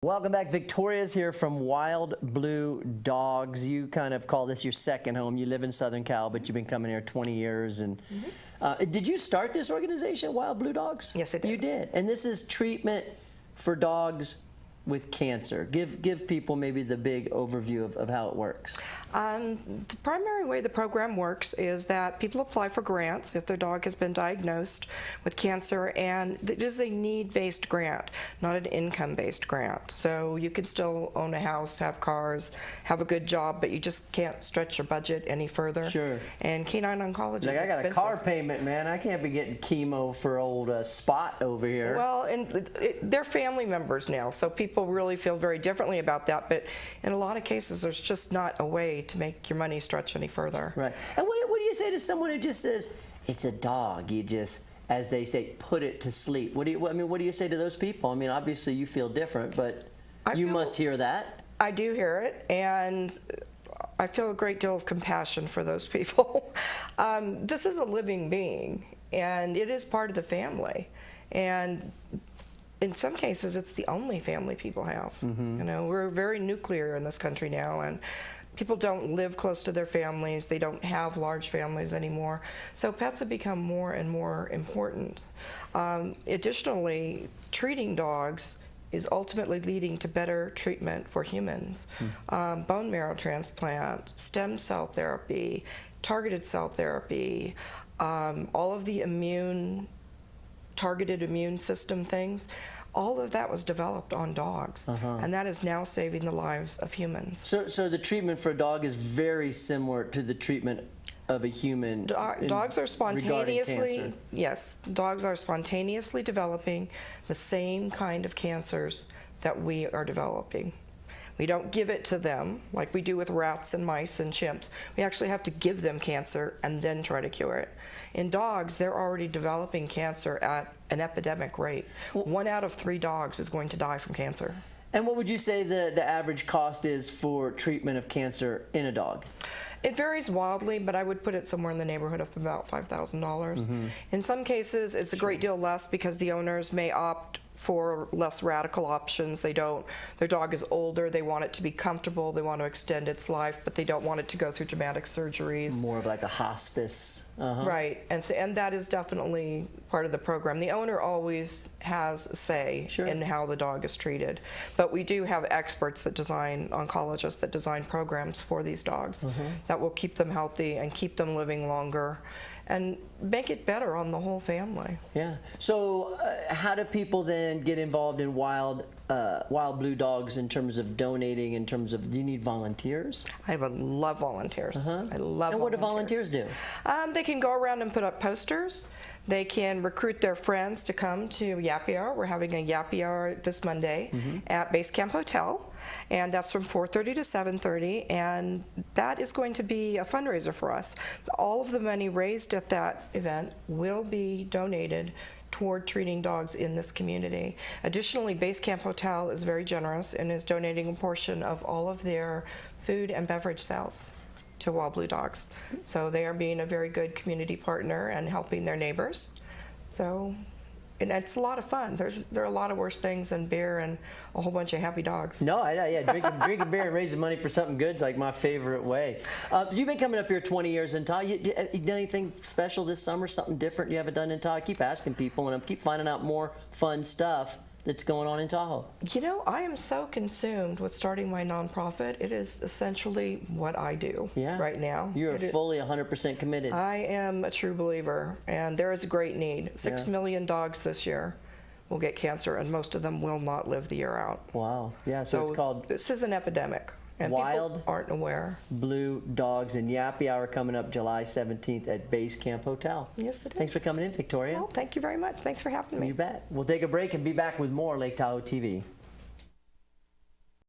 Welcome back. Victoria's here from Wild Blue Dogs. You kind of call this your second home. You live in Southern Cal, but you've been coming here 20 years. And did you start this organization, Wild Blue Dogs? Yes, I did. You did. And this is treatment for dogs with cancer. Give people maybe the big overview of how it works. The primary way the program works is that people apply for grants if their dog has been diagnosed with cancer, and it is a need-based grant, not an income-based grant. So you can still own a house, have cars, have a good job, but you just can't stretch your budget any further. Sure. And canine oncology is I got expensive. a car payment, man. I can't be getting chemo for old Spot over here. Well, and they're family members now, so people really feel very differently about that, but in a lot of cases there's just not a way to make your money stretch any further. Right. And what do you say to someone who just says, it's a dog, you just, as they say, put it to sleep? What do you say to those people? I mean, obviously you feel different, but you must hear that. I do hear it, and I feel a great deal of compassion for those people. This is a living being, and it is part of the family, and in some cases it's the only family people have. You know, we're very nuclear in this country now, and people don't live close to their families. They don't have large families anymore. So pets have become more and more important. Additionally, treating dogs is ultimately leading to better treatment for humans. Bone marrow transplant, stem cell therapy, targeted cell therapy, all of the targeted immune system things, all of that was developed on dogs, and that is now saving the lives of humans. So the treatment for a dog is very similar to the treatment of a human. Dogs are spontaneously, yes, dogs are spontaneously developing the same kind of cancers that we are developing. We don't give it to them like we do with rats and mice and chimps. We actually have to give them cancer and then try to cure it. In dogs, they're already developing cancer at an epidemic rate. 1 out of 3 dogs is going to die from cancer. And what would you say the average cost is for treatment of cancer in a dog? It varies wildly, but I would put it somewhere in the neighborhood of about $5,000. In some cases, it's a great deal less because the owners may opt for less radical options. Their dog is older, they want it to be comfortable, they want to extend its life, but they don't want it to go through dramatic surgeries. More of like a hospice. Right, and that is definitely part of the program. The owner always has a say in how the dog is treated, but we do have experts that oncologists that design programs for these dogs that will keep them healthy and keep them living longer and make it better on the whole family. Yeah. So how do people then get involved in Wild Blue Dogs in terms of donating, in terms of, do you need volunteers? I love volunteers. I love volunteers. And what do volunteers do? They can go around and put up posters. They can recruit their friends to come to Yappy Hour. We're having a Yappy Hour this Monday at Base Camp Hotel, and that's from 4:30 to 7:30, and that is going to be a fundraiser for us. All of the money raised at that event will be donated toward treating dogs in this community. Additionally, Base Camp Hotel is very generous and is donating a portion of all of their food and beverage sales to Wild Blue Dogs. So they are being a very good community partner and helping their neighbors. So, and it's a lot of fun. There are a lot of worse things than beer and a whole bunch of happy dogs. No, yeah, drinking beer and raising money for something good is like my favorite way. So you've been coming up here 20 years in Tahoe. You done anything special this summer, something different you haven't done in Tahoe? I keep asking people, and I keep finding out more fun stuff that's going on in Tahoe. You know, I am so consumed with starting my nonprofit. It is essentially what I do right now. You're fully 100% committed. I am a true believer, and there is a great need. 6 million dogs this year will get cancer, and most of them will not live the year out. Wow. Yeah, so it's called... This is an epidemic, and people aren't aware. Blue Dogs, and Yappy Hour coming up July 17th at Base Camp Hotel. Yes, it is. Thanks for coming in, Victoria. Well, thank you very much. Thanks for having me. You bet. We'll take a break and be back with more Lake Tahoe TV.